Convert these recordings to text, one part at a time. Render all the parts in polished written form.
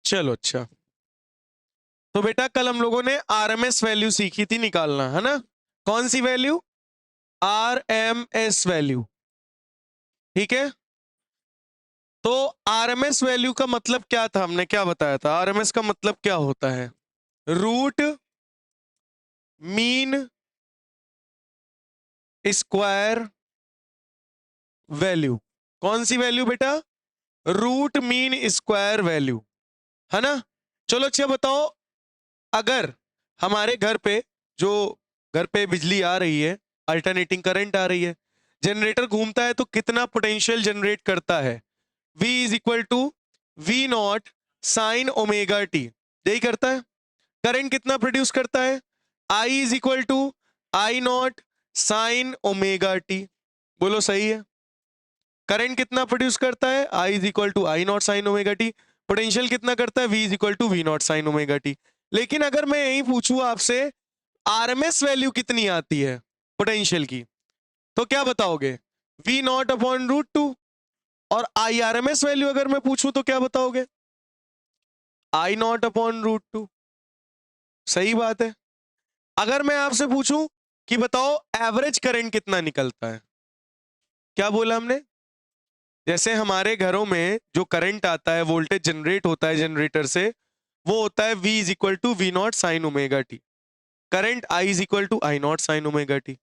चलो अच्छा। तो बेटा कल हम लोगों ने आरएमएस वैल्यू सीखी थी निकालना, है ना? कौन सी वैल्यू? RMS value. ठीक है। तो आरएमएस वैल्यू का मतलब क्या था, हमने क्या बताया था? आरएमएस का मतलब क्या होता है? Root mean square value. कौन सी वैल्यू बेटा? रूट मीन स्क्वायर वैल्यू, है ना? चलो अच्छा बताओ, अगर हमारे घर पे जो घर पे बिजली आ रही है, अल्टरनेटिंग करंट आ रही है, जनरेटर घूमता है तो कितना पोटेंशियल जनरेट करता है? V is equal to V naught sine omega T, यही करता है। करंट कितना प्रोड्यूस करता है? I is equal to I not sine omega T. बोलो सही है। करंट कितना प्रोड्यूस करता है? I is equal to I not sine omega T. Potential कितना करता है? V is equal to V naught sine omega T. लेकिन अगर मैं यही पूछूं आपसे आरएमएस वैल्यू कितनी आती है पोटेंशियल की, तो क्या बताओगे? V naught upon root two. और आई आरएमएस वैल्यू अगर मैं पूछूं तो क्या बताओगे? आई नॉट अपॉन रूट टू। सही बात है। अगर मैं आपसे पूछूं कि बताओ एवरेज करंट कितना निकलता है, क्या बोला हमने? जैसे हमारे घरों में जो करंट आता है, वोल्टेज जनरेट होता है जनरेटर से, वो होता है V is equal to V naught sine omega T. Current I is equal to I not sine omega T.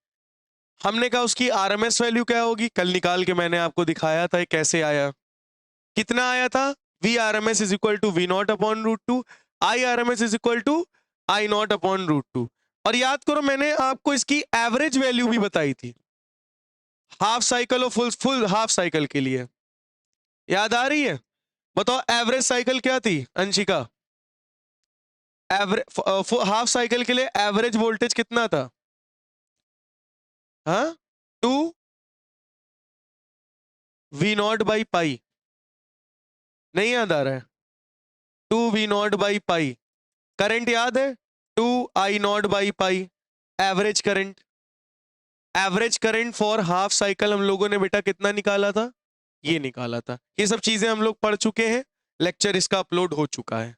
हमने कहा उसकी आरएमएस वैल्यू क्या होगी, कल निकाल के मैंने आपको दिखाया था कैसे आया। कितना आया था? V R M S is equal to V naught upon root two, I R M S is equal to I not upon root two. और याद करो मैंने आपको इसकी एवरेज वैल्यू भी बताई थी, हाफ साइकिल और फुल फुल हाफ साइकिल के लिए। याद आ रही है? बताओ एवरेज साइकिल क्या थी अंशिका? एवरेज हाफ साइकिल के लिए एवरेज वोल्टेज कितना था? हाँ, two V naught by pi. नहीं याद आ रहा है? Two V naught by pi. Current याद है? Two I not by pi average current. Average current for half cycle हम लोगों ने बेटा कितना निकाला था? ये निकाला था। ये सब चीजें हम लोग पढ़ चुके हैं, लेक्चर इसका अपलोड हो चुका है।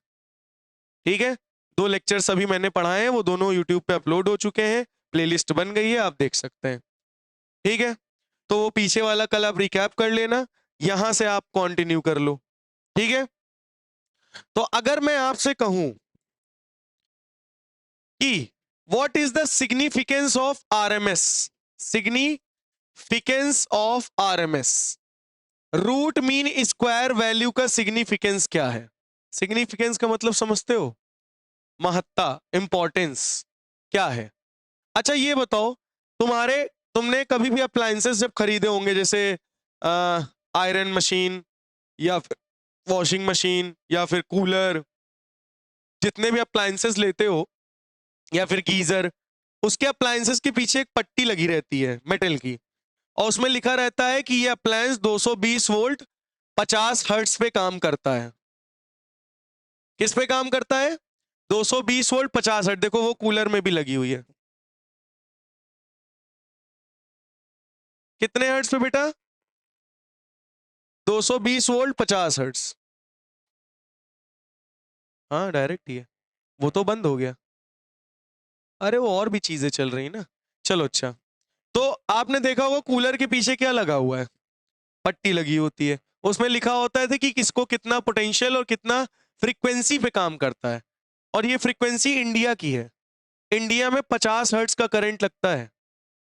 ठीक है, 2 लेक्चर अभी मैंने पढ़ाए हैं, वो दोनों यूट्यूब पे अपलोड हो चुके हैं, प्लेलिस्ट बन गई है, आप देख सकते हैं। ठीक है, तो वो पीछे वाला कल आप रिकैप कर लेना, यहां से आप कंटिन्यू कर लो। ठीक है, तो अगर मैं आपसे कहूं कि what is the significance of RMS, significance of RMS, root mean square value का सिग्निफिकेंस क्या है? सिग्निफिकेंस का मतलब समझते हो? महत्ता, इंपॉर्टेंस क्या है? अच्छा ये बताओ, तुमने कभी भी अप्लायंसेस जब खरीदे होंगे, जैसे आयरन मशीन या फिर वॉशिंग मशीन या फिर कूलर, जितने भी अप्लायंसेस लेते हो या फिर गीजर, उसके अप्लायंसेस के पीछे एक पट्टी लगी रहती है मेटल की, और उसमें लिखा रहता है कि ये अप्लायंस 220 वोल्ट 50 हर्ट्ज पे काम करता है। किस पे काम करता है? 220 वोल्ट 50 हर्ट्ज। देखो वो कूलर में भी लगी हुई है। कितने हर्ट्ज पे बेटा? 220 वोल्ट 50 हर्ट्ज। हाँ डायरेक्ट ही है, वो तो बंद हो गया। अरे वो और भी चीजें चल रही ना। चलो अच्छा, तो आपने देखा होगा कूलर के पीछे क्या लगा हुआ है? पट्टी लगी होती है, उसमें लिखा होता है कि किसको कितना पोटेंशियल और कितना फ्रीक्वेंसी पे काम करता है। और ये फ्रीक्वेंसी इंडिया की है। इंडिया में 50 हर्ट्ज का करंट लगता है,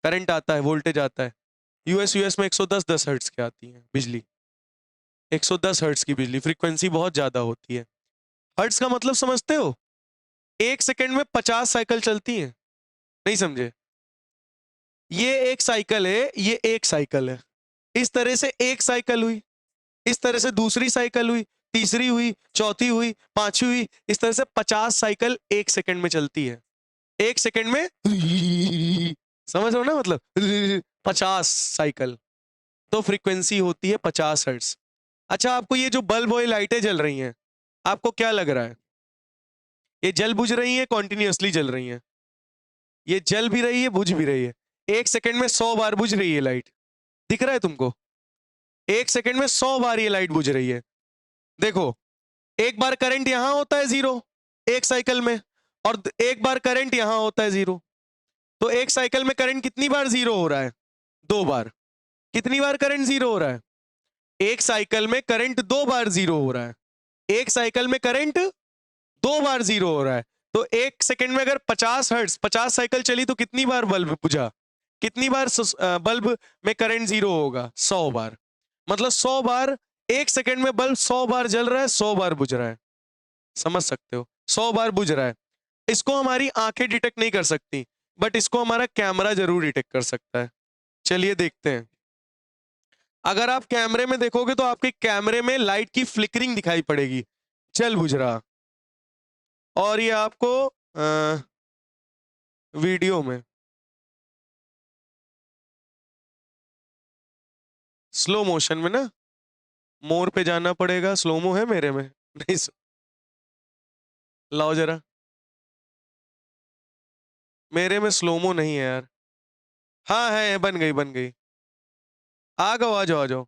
करंट आता है, वोल्टेज आता है। यूएस में 110 हर्ट्ज की आती है बिजली, 110 हर्ट्ज की बिजली, फ्रीक्वेंसी बहुत ज्यादा होती है। हर्ट्ज का मतलब समझते हो? 1 सेकंड में 50 साइकिल चलती है। नहीं समझे? ये एक साइकिल है, ये एक साइकिल है। इस तरह से एक साइकिल हुई, इस तरह से दूसरी साइकिल हुई, तीसरी हुई, चौथी हुई, पांचवी हुई, इस तरह से 50 साइकिल 1 सेकंड में चलती है। 1 सेकंड में समझ रहे हो ना, मतलब 50 साइकिल, तो फ्रीक्वेंसी होती है 50 हर्ट्ज। अच्छा आपको ये जो बल्ब और लाइटें जल रही हैं, आपको क्या लग रहा है? ये जल बुझ रही है, कॉन्टिन्यूसली जल रही है? ये जल भी रही है, बुझ भी रही है। 1 सेकंड में 100 बार बुझ रही है लाइट, दिख रहा है तुमको? 1 सेकंड में 100 बार ये लाइट बुझ रही है। देखो एक बार करंट यहां होता है 0 एक साइकिल में, और एक बार करंट यहां होता है 0। तो एक साइकिल में करंट कितनी बार 0 हो रहा है? 2 बार। कितनी बार करंट 0 हो रहा है? एक साइकिल में करंट 2 बार 0 हो रहा है। एक साइकिल में करंट 2 बार 0 हो रहा है। तो एक सेकंड में अगर 50 हर्ट्ज 50 साइकिल चली तो कितनी बार बल्ब बुझा? कितनी बार बल्ब में करंट 0 होगा? 100 बार। मतलब 100 बार, एक सेकंड में बल्ब 100 बार जल रहा है, 100 बार बुझ रहा है। समझ सकते हो? 100 बार बुझ रहा है। इसको हमारी आंखें डिटेक्ट नहीं कर सकती, बट इसको हमारा कैमरा जरूर डिटेक्ट कर सकता है। चलिए देखते हैं। अगर आप कैमरे में देखोगे तो आपके कैमरे में लाइट की फ्लिकरिंग दिखाई पड़ेगी, चल बुझ रहा। और ये आपको वीडियो में स्लो मोशन में ना, मोर पे जाना पड़ेगा। स्लोमो है मेरे में? नहीं लाओ जरा, मेरे में स्लोमो नहीं है यार। हाँ है, बन गई बन गई। आ जाओ आ जाओ आ जाओ।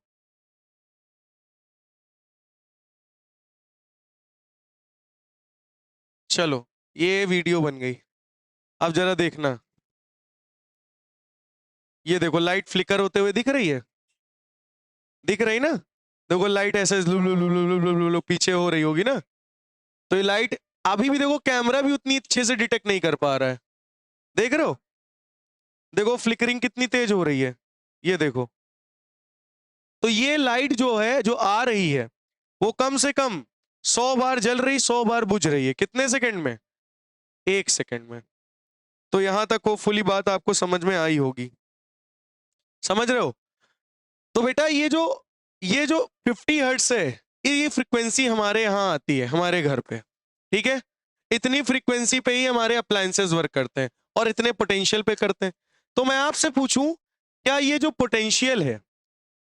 चलो ये वीडियो बन गई। अब जरा देखना, ये देखो लाइट फ्लिकर होते हुए दिख रही है? दिख रही ना? देखो लाइट ऐसे पीछे हो रही होगी ना। तो ये लाइट अभी भी देखो, कैमरा भी उतनी अच्छे से डिटेक्ट नहीं कर पा रहा है। देख रहे हो? देखो फ्लिकरिंग कितनी तेज हो रही है, ये देखो। तो ये लाइट जो है, जो आ रही है, वो कम से कम 100 बार जल रही, 100 बार बुझ रही है। कितने सेकंड में? एक सेकंड में। तो यहां तक होपफुली बात आपको समझ में आई होगी। समझ रहे हो? तो बेटा ये जो 50 हर्ट्ज है, ये फ्रीक्वेंसी हमारे यहाँ आती है, हमारे घर पे। ठीक है? इतनी फ्रीक्वेंसी पे ही हमारे अप्लायंसेस वर्क करते हैं, और इतने पोटेंशियल पे करते हैं। तो मैं आपसे पूछूं, क्या ये जो पोटेंशियल है,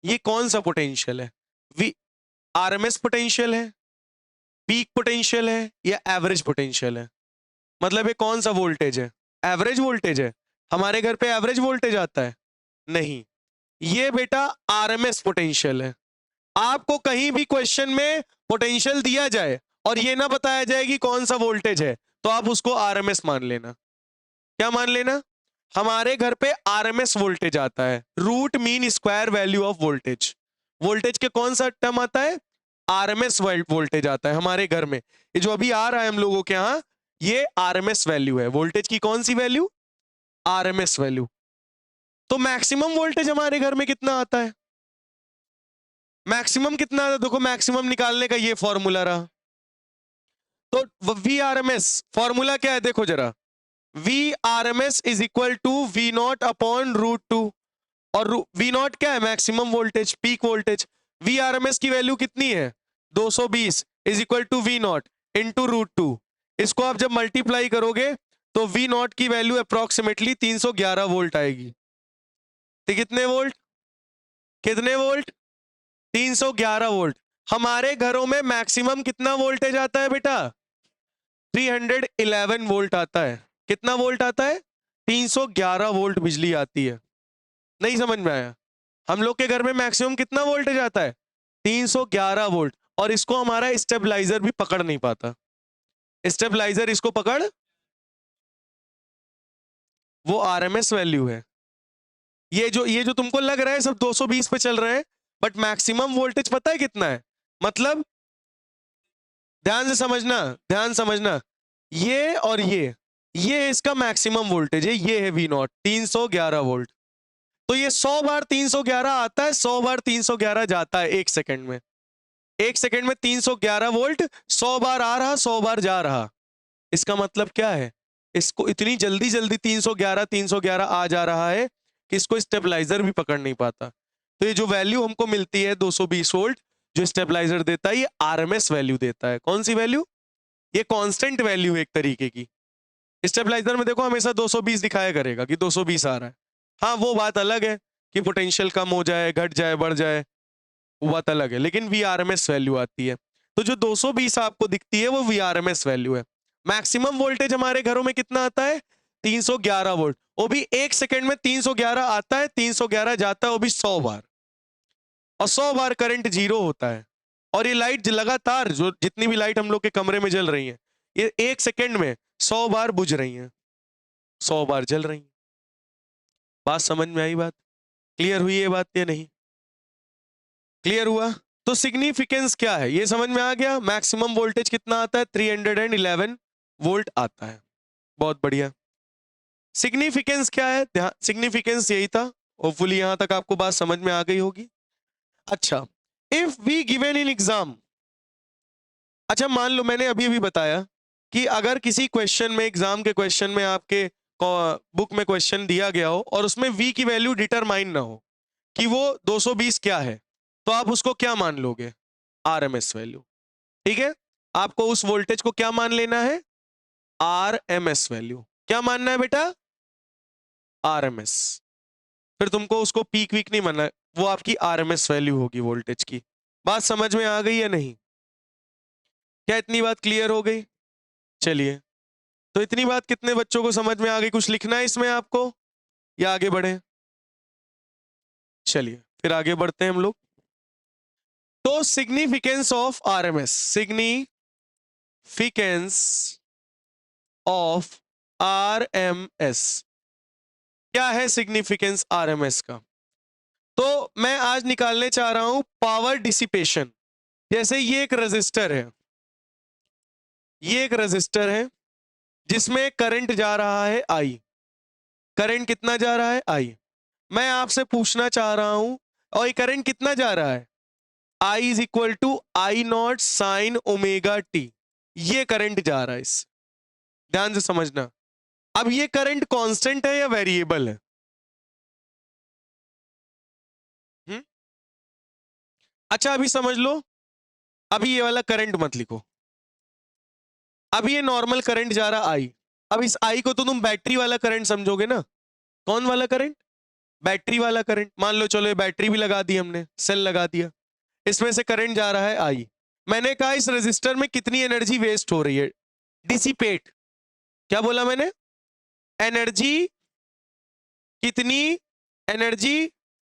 ये कौन सा पोटेंशियल है? वी आरएमएस पोटेंशियल है, पीक पोटेंशियल है, या एवरेज पोटेंशियल है? मतलब ये कौन सा वोल्टेज है? एवरेज वोल्टेज है? हमारे घर पे एवरेज वोल्टेज आता है? नहीं, ये बेटा आरएमएस पोटेंशियल है। आपको कहीं भी क्वेश्चन में पोटेंशियल दिया जाए और ये ना बताया जाए कि कौन सा वोल्टेज है, तो आप उसको आरएमएस मान लेना। क्या मान लेना? हमारे घर पे आरएमएस वोल्टेज आता है, root mean square value of voltage. Voltage के कौन सा टर्म आता है? आरएमएस वोल्टेज आता है हमारे घर में। ये जो अभी आ रहा है हम लोगों के यहाँ, ये आरएमएस वैल्यू है। वोल्टेज की कौन सी वैल्यू? RMS value. तो मैक्सिमम वोल्टेज हमारे घर में कितना आता है? मैक्सिमम कितना आता है? देखो मैक्सिमम निकालने का ये फॉर्मूला रहा। तो V R M S formula क्या है? देखो जरा, V R M S is equal to V naught upon root 2। और वी नॉट क्या है? Maximum voltage, peak voltage. V R M S की वैल्यू कितनी है? 220 is equal to V naught into root 2। इसको आप जब मल्टीप्लाई करोगे तो वी नॉट की वैल्यू अप्रोक्सीमेटली 311 वोल्ट आएगी। तो कितने वोल्ट? कितने वोल्ट? 311 वोल्ट। हमारे घरों में मैक्सिमम कितना वोल्टेज आता है बेटा? 311 वोल्ट आता है। कितना वोल्ट आता है? 311 वोल्ट बिजली आती है। नहीं समझ में आया? हम लोग के घर में मैक्सिमम कितना वोल्टेज आता है? 311 वोल्ट। और इसको हमारा स्टेबलाइजर भी पकड़ नहीं पाता। स्टेबलाइजर इसको पकड़, वो आरएमएस वैल्यू है। ये जो तुमको लग रहा है सब 220 पे चल रहे हैं, बट मैक्सिमम वोल्टेज पता है कितना है? मतलब ध्यान से समझना, ध्यान समझना, ये और ये इसका मैक्सिमम वोल्टेज है। ये है वी नॉट 311 वोल्ट। तो ये 100 बार 311 आता है, 100 बार 311 जाता है एक सेकंड में। एक सेकंड में 311 वोल्ट 100 बार आ रहा, 100 बार जा रहा। इसका मतलब क्या है? इसको इतनी जल्दी जल्दी 311 आ जा रहा है कि इसको स्टेबलाइजर भी पकड़ नहीं पाता। तो ये जो वैल्यू हमको मिलती है 220 वोल्ट, जो स्टेबलाइजर देता है, ये आरएमएस वैल्यू देता है। कौन सी वैल्यू? ये कांस्टेंट वैल्यू है एक तरीके की। स्टेबलाइजर में देखो हमेशा 220 दिखाया करेगा कि 220 आ रहा है। हाँ वो बात अलग है कि पोटेंशियल कम हो जाए, घट जाए, बढ़ जाए, वो बात अलग है, लेकिन वीआरएमएस वैल्यू आती है। तो जो 220 आपको दिखती है वो वीआरएमएस वैल्यू है। मैक्सिमम वोल्टेज हमारे घरों में कितना आता है? 311 वोल्ट। वो भी एक सेकंड में 311 आता है, 311 जाता है, वो भी 100 बार। और 100 बार करंट जीरो होता है। और ये लाइट लगातार, जो जितनी भी लाइट हम लोग के कमरे में जल रही है, ये 1 सेकेंड में 100 बार बुझ रही हैं, 100 बार जल रही हैं। बात समझ में आई? बात क्लियर हुई ये बात या नहीं? क्लियर हुआ? तो सिग्निफिकेंस क्या है ये समझ में आ गया। मैक्सिमम वोल्टेज कितना आता है? 311 वोल्ट आता है। बहुत बढ़िया। सिग्निफिकेंस क्या है? ध्यान, सिग्निफिकेंस यही था। होपफुली यहां तक आपको बात समझ में आ गई होगी। अच्छा, if we given in exam, अच्छा मान लो मैंने अभी अभी बताया कि अगर किसी क्वेश्चन में, एग्जाम के क्वेश्चन में, आपके बुक में क्वेश्चन दिया गया हो और उसमें v की वैल्यू डिटरमाइन ना हो कि वो 220 क्या है, तो आप उसको क्या मान लोगे? RMS value. ठीक है, आपको उस वोल्टेज को क्या मान लेना है? RMS value. क्या मानना है बेटा? आरएमएस। फिर तुमको उसको पीक वीक नहीं मानना है, वो आपकी आरएमएस वैल्यू होगी वोल्टेज की। बात समझ में आ गई या नहीं? क्या इतनी बात क्लियर हो गई? चलिए, तो इतनी बात कितने बच्चों को समझ में आ गई? कुछ लिखना है इसमें आपको या आगे बढ़े? चलिए फिर आगे बढ़ते हैं हम लोग। तो significance of RMS, significance of RMS, क्या है सिग्निफिकेंस आरएमएस का? तो मैं आज निकालने चाह रहा हूं पावर डिसिपेशन। जैसे ये एक रजिस्टर है, ये एक रजिस्टर है जिसमें करंट जा रहा है आई। करंट कितना जा रहा है? आई। मैं आपसे पूछना चाह रहा हूं, और ये करंट कितना जा रहा है? I is equal to I not sine omega T. ये करंट जा रहा है इस, ध्यान से समझना। अब ये करंट कांस्टेंट है या वेरिएबल है? अच्छा अभी समझ लो, अभी ये वाला करंट मत लिखो। अभी ये नॉर्मल करंट जा रहा आई। अब इस आई को तो तुम बैटरी वाला करंट समझोगे ना। कौन वाला करंट? बैटरी वाला करंट। मान लो चलो ये बैटरी भी लगा दी हमने, सेल लगा दिया, इसमें से करंट जा रहा है आई। मैंने कहा इस रेजिस्टर में कितनी एनर्जी वेस्ट हो रही है? डिसिपेट। क्या बोला मैंने? एनर्जी कितनी, एनर्जी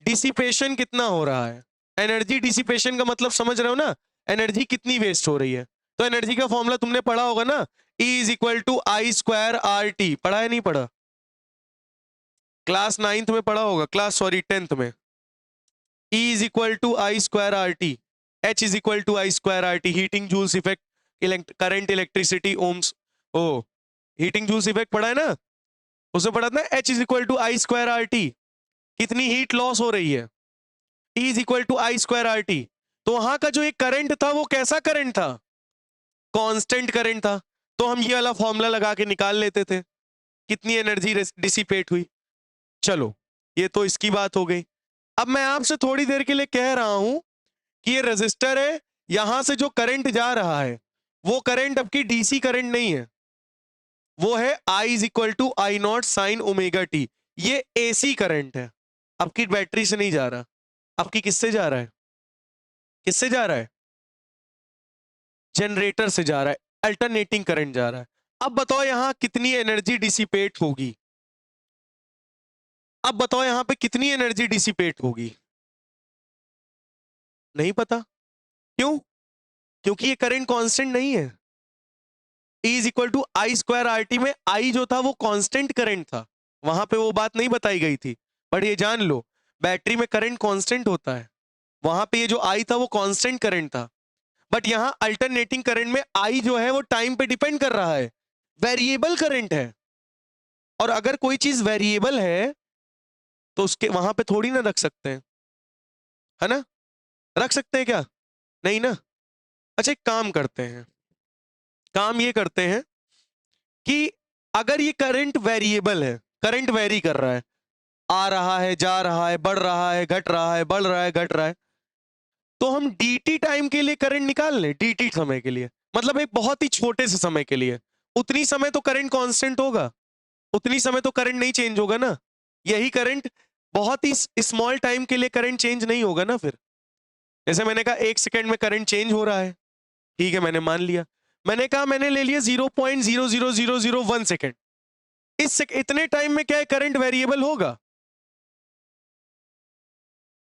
डिसिपेशन कितना हो रहा है। एनर्जी डिसिपेशन का मतलब समझ रहे हो ना, एनर्जी कितनी वेस्ट हो रही है। तो एनर्जी का फॉर्मूला तुमने पढ़ा होगा ना, E is equal to I square R T. पढ़ा है नहीं पढ़ा? क्लास 9th में पढ़ा होगा, क्लास सॉरी 10th में। E is equal to I square R T, H is equal to I square R T. Heating Joule's effect, current, electricity, ohms. ओ heating Joule's effect पढ़ा है ना, उसे पढ़ा था। H is equal to I square R T, कितनी heat loss हो रही है। E is equal to I square R T. तो वहां का जो एक करंट था वो कैसा करंट था? कांस्टेंट करंट था। तो हम ये वाला फॉर्मूला लगा के निकाल लेते थे कितनी एनर्जी डिसिपेट हुई। चलो ये तो इसकी बात हो गई। अब मैं आपसे थोड़ी देर के लिए कह रहा हूं कि ये रेजिस्टर है, यहां से जो करंट जा रहा है वो करंट आपकी डीसी करंट नहीं है, वो है I is equal to I not sine omega T. ये एसी करंट है, आपकी बैटरी से नहीं जा रहा। आपकी किससे जा रहा है? किससे जा रहा है? जनरेटर से जा रहा है, अल्टरनेटिंग करंट जा रहा है। अब बताओ यहां कितनी एनर्जी डिसिपेट होगी? अब बताओ यहां पे कितनी एनर्जी डिसिपेट होगी? नहीं पता। क्यों? क्योंकि ये करंट कांस्टेंट नहीं है। E is equal to I square R T में I जो था वो कांस्टेंट करंट था, वहां पे वो बात नहीं बताई गई थी। पर ये जान लो बैटरी में करंट कांस्टेंट होता है, वहां पे ये जो I था वो कांस्टेंट करंट था। बट यहां अल्टरनेटिंग करंट में I जो है वो टाइम पे डिपेंड कर रहा है, वेरिएबल करंट है। और अगर कोई चीज वेरिएबल है तो उसके वहां पे थोड़ी ना रख सकते हैं, है ना? रख सकते हैं क्या? नहीं ना। अच्छा एक काम करते हैं, काम ये करते हैं कि अगर ये करंट वेरिएबल है, करंट वेरी कर रहा है, आ रहा है, जा रहा है, बढ़ रहा है, घट रहा है, बढ़ रहा है, घट रहा है, तो हम dt टाइम के लिए करंट निकाल लें। dt समय के लिए मतलब एक बहुत ही छोटे से समय के लिए, उतनी समय तो करंट कांस्टेंट होगा, उतनी समय तो करंट नहीं चेंज होगा ना। यही करंट बहुत ही स्मॉल टाइम के लिए करंट चेंज नहीं होगा ना। फिर जैसे मैंने कहा 1 सेकेंड में करंट चेंज हो रहा है, ठीक है मैंने मान लिया। मैंने कहा मैंने ले लिया 0.00001 सेकेंड। इतने टाइम में क्या है करंट वेरिएबल होगा?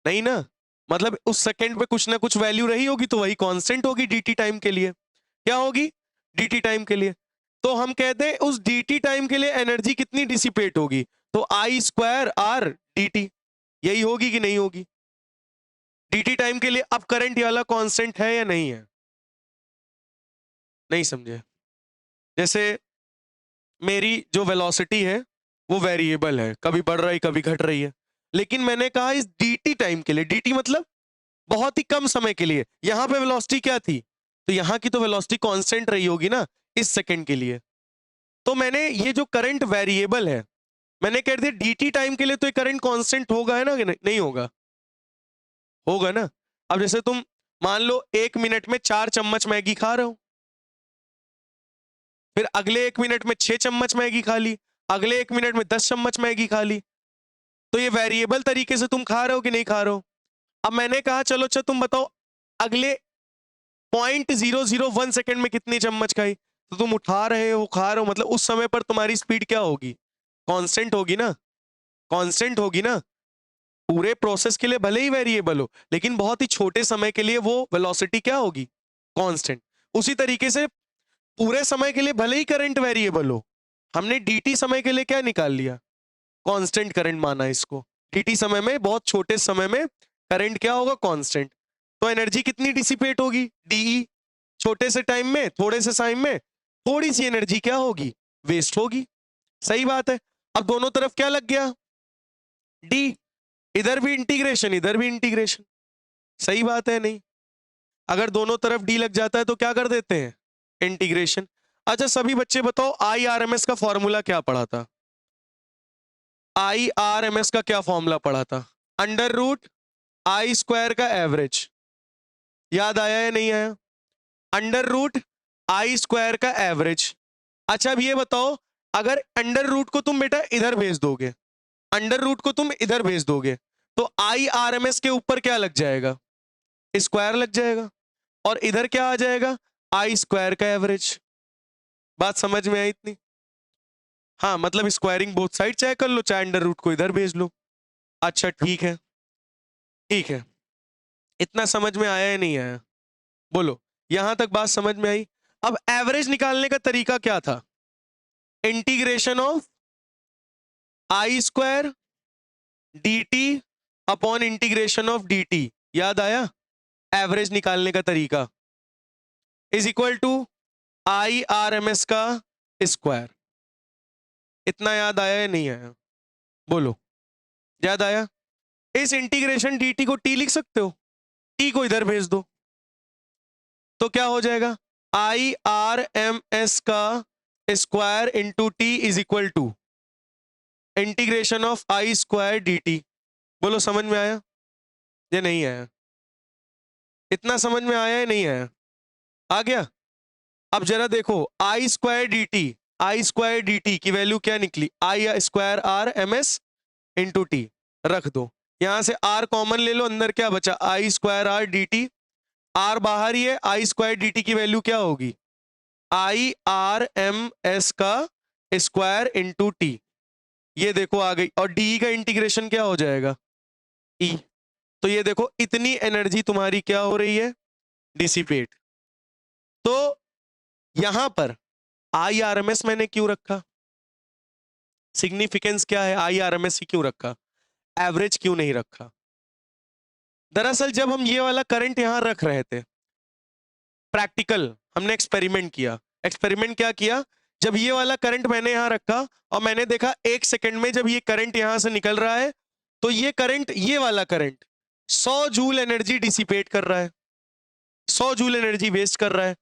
नहीं ना। मतलब उस सेकंड पे कुछ ना कुछ वैल्यू रही होगी, तो वही कांस्टेंट होगी dt टाइम के लिए। क्या होगी? dt टाइम के लिए। तो हम कहते हैं उस dt टाइम के लिए एनर्जी कितनी डिसिपेट होगी, तो आई स्क्वायर आर dt, यही होगी कि नहीं होगी? dt टाइम के लिए अब करंट वाला कांस्टेंट है या नहीं है? नहीं समझे? जैसे मेरी जो वेलोसिटी है वो वेरिएबल है, कभी बढ़ रही कभी घट रही है, लेकिन मैंने कहा इस dt टाइम के लिए, dt मतलब बहुत ही कम समय के लिए, यहां पे वेलोसिटी क्या थी, तो यहां की तो वेलोसिटी कांस्टेंट रही होगी ना इस सेकंड के लिए। तो मैंने ये जो करंट वेरिएबल है, मैंने कह दिया dt टाइम के लिए तो ये करंट कांस्टेंट होगा है ना कि नहीं? नहीं होगा? होगा ना। अब जैसे तुम मान लो 1 मिनट में 4 चम्मच मैगी खा रहे हो, फिर अगले 1 मिनट में 6 चम्मच मैगी खा ली, अगले 1 मिनट में 10 चम्मच मैगी खा ली, तो ये वेरिएबल तरीके से तुम खा रहे हो कि नहीं खा रहे हो? अब मैंने कहा चलो अच्छा तुम बताओ अगले 0.001 सेकंड में कितनी चम्मच खाई, तो तुम उठा रहे हो खा रहे हो, मतलब उस समय पर तुम्हारी स्पीड क्या होगी? कांस्टेंट होगी ना, कांस्टेंट होगी ना। पूरे प्रोसेस के लिए भले ही वेरिएबल हो, लेकिन बहुत ही छोटे समय के लिए वो वेलोसिटी क्या होगी? कांस्टेंट। उसी तरीके से पूरे समय के लिए भले ही करंट वेरिएबल हो, हमने dt समय के लिए क्या निकाल लिया? कांस्टेंट करंट माना इसको। dt समय में, बहुत छोटे समय में करंट क्या होगा? कांस्टेंट। तो एनर्जी कितनी डिसिपेट होगी? de। छोटे से टाइम में, थोड़े से टाइम में थोड़ी सी एनर्जी क्या होगी? वेस्ट होगी। सही बात है। अब दोनों तरफ क्या लग गया? d। इधर भी इंटीग्रेशन, इधर भी इंटीग्रेशन। सही बात है नहीं? अगर दोनों तरफ d लग जाता है तो क्या कर देते हैं? इंटीग्रेशन। अच्छा सभी बच्चे बताओ IRMS का फॉर्मूला क्या पढ़ा था? IRMS का क्या फॉर्मूला पढ़ा था? अंडर रूट आई स्क्वायर का एवरेज। याद आया या नहीं आया? अंडर रूट आई स्क्वायर का एवरेज। अच्छा अब ये बताओ, अगर अंडर रूट को तुम बेटा इधर भेज दोगे, अंडर रूट को तुम इधर भेज दोगे, तो IRMS के ऊपर क्या लग जाएगा? स्क्वायर लग जाएगा, और इधर क्या आ जाएगा? आई स्क्वायर का एवरेज। बात समझ में आई इतनी? हाँ, मतलब स्क्वायरिंग बोथ साइड चाहे कर लो, चाहे अंडर रूट को इधर भेज लो। अच्छा ठीक है, ठीक है। इतना समझ में आया या नहीं आया? बोलो, यहां तक बात समझ में आई? अब एवरेज निकालने का तरीका क्या था? Integration of I square dt upon integration of dt। याद आया? एवरेज निकालने का तरीका इज इक्वल टू IRMS का स्क्वायर। इतना याद आया या नहीं आया? बोलो, याद आया? इस इंटीग्रेशन dt को t लिख सकते हो, t को इधर भेज दो, तो क्या हो जाएगा? IRMS का square into T is equal to integration of I square dt। बोलो समझ में आया या नहीं आया? इतना समझ में आया या नहीं आया? आ गया? अब जरा देखो, आई स्क्वायर डी टी की वैल्यू क्या निकली? I square R M S into t. रख दो, यहां से आर कॉमन ले लो, अंदर क्या बचा? I square R d t. R बाहर ही है, आई स्क्वायर डी टी की वैल्यू क्या होगी? IRMS का स्क्वायर इंटू टी। ये देखो आ गई, और डी का इंटीग्रेशन क्या हो जाएगा? ई। तो ये देखो इतनी एनर्जी तुम्हारी क्या हो रही है? डिसिपेट। तो यहां पर IRMS मैंने क्यों रखा? सिग्निफिकेंस क्या है? IRMS ही क्यों रखा? एवरेज क्यों नहीं रखा? दरअसल जब हम ये वाला करंट यहां रख रहे थे, प्रैक्टिकल हमने एक्सपेरिमेंट किया। एक्सपेरिमेंट क्या किया? जब ये वाला करंट मैंने यहां रखा और मैंने देखा 1 सेकंड में जब ये करंट यहां से निकल रहा है, तो ये करंट, ये वाला करंट 100 जूल एनर्जी डिसिपेट कर रहा है, 100 जूल एनर्जी वेस्ट कर रहा है।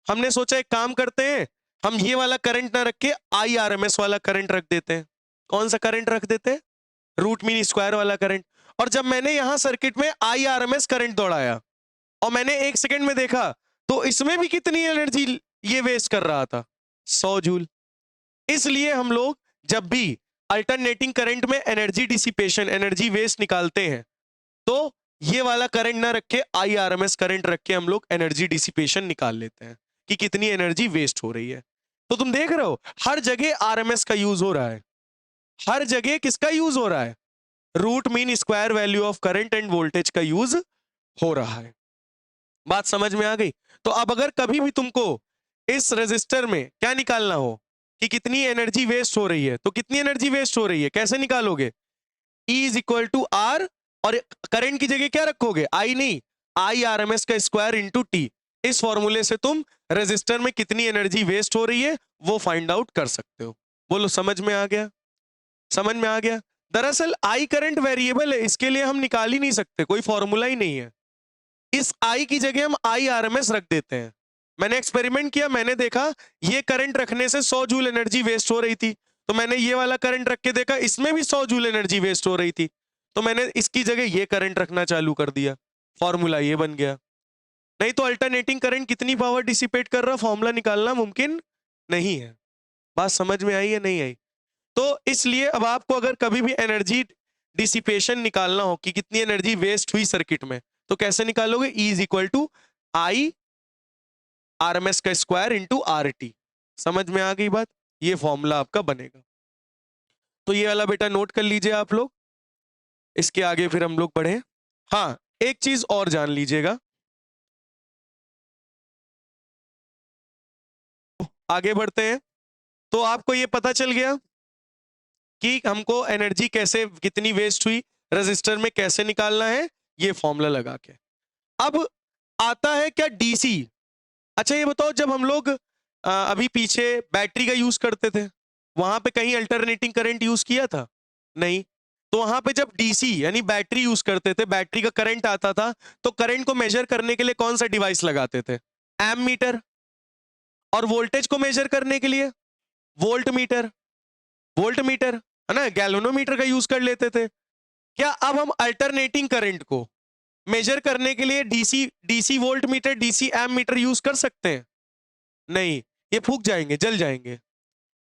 हमने सोचा एक काम करते हैं, हम ये वाला करंट ना रख के IRMS वाला करंट रख देते हैं। कौन सा करंट रख देते हैं? रूट मीन स्क्वायर वाला करंट। और जब मैंने यहां सर्किट में IRMS करंट दौड़ाया और मैंने 1 सेकंड में देखा, तो इसमें भी कितनी एनर्जी ये वेस्ट कर रहा था? 100 जूल। इसलिए हम लोग जब भी अल्टरनेटिंग करंट में एनर्जी डिसिपेशन, एनर्जी वेस्ट निकालते हैं, तो ये वाला करंट ना रख के IRMS करंट रख के हम लोग एनर्जी डिसिपेशन निकाल लेते हैं कि कितनी एनर्जी वेस्ट हो रही है। तो तुम देख रहे हो हर जगह RMS का यूज हो रहा है, हर जगह किसका यूज हो रहा है? Root mean square value of current and voltage का यूज हो रहा है। बात समझ में आ गई? तो अब अगर कभी भी तुमको इस रेजिस्टर में क्या निकालना हो कि कितनी एनर्जी वेस्ट हो रही है, तो कितनी एनर्जी वेस्ट हो रही है कैसे निकालोगे? E is equal to R, और करंट की जगह क्या रखोगे? आई नहीं, आई आर एम एस का स्क्वायर इंटू टी। इस फॉर्मूले से तुम रेजिस्टर में कितनी एनर्जी वेस्ट हो रही है वो फाइंड आउट कर सकते हो। बोलो समझ में आ गया? समझ में आ गया? दरअसल आई करंट वेरिएबल है, इसके लिए हम निकाल ही नहीं सकते, कोई फॉर्मूला ही नहीं है। इस आई की जगह हम आई आर एम एस रख देते हैं। मैंने एक्सपेरिमेंट किया, मैंने देखा ये करंट रखने से 100 जूल एनर्जी वेस्ट हो रही थी, तो मैंने ये वाला करंट रख के देखा, इसमें भी 100 जूल एनर्जी वेस्ट हो रही थी, तो मैंने इसकी जगह ये करंट रखना चालू कर दिया, फॉर्मूला ये बन गया। नहीं तो अल्टरनेटिंग करंट कितनी पावर डिसिपेट कर रहा, फॉर्मूला निकालना मुमकिन नहीं है। बात समझ में आई या नहीं आई? तो इसलिए अब आपको अगर कभी भी एनर्जी डिसिपेशन निकालना हो कि कितनी एनर्जी वेस्ट हुई सर्किट में, तो कैसे निकालोगे? E is equal to I R M S का स्क्वायर इंटू आर टी। समझ में आ गई बात? ये फॉर्मूला आपका बनेगा। तो ये वाला बेटा नोट कर लीजिए आप लोग, इसके आगे फिर हम लोग बढ़े। हाँ, एक चीज और जान लीजिएगा, आगे बढ़ते हैं। तो आपको ये पता चल गया कि हमको एनर्जी कैसे कितनी वेस्ट हुई रेजिस्टर में कैसे निकालना है, ये फॉर्मूला लगा के। अब आता है क्या डीसी। अच्छा ये बताओ, जब हम लोग अभी पीछे बैटरी का यूज करते थे, वहां पे कहीं अल्टरनेटिंग करंट यूज किया था? नहीं। तो वहां पे जब डीसी यानी बैटरी यूज करते थे, बैटरी का करंट आता था, तो करंट को मेजर करने के लिए कौन सा डिवाइस लगाते थे? Ammeter. और वोल्टेज को मेजर करने के लिए वोल्ट मीटर। वोल्ट मीटर है ना, गैल्वेनोमीटर का यूज कर लेते थे। क्या अब हम अल्टरनेटिंग करंट को मेजर करने के लिए DC DC voltmeter, DC ammeter use कर सकते हैं? नहीं, ये फूक जाएंगे, जल जाएंगे।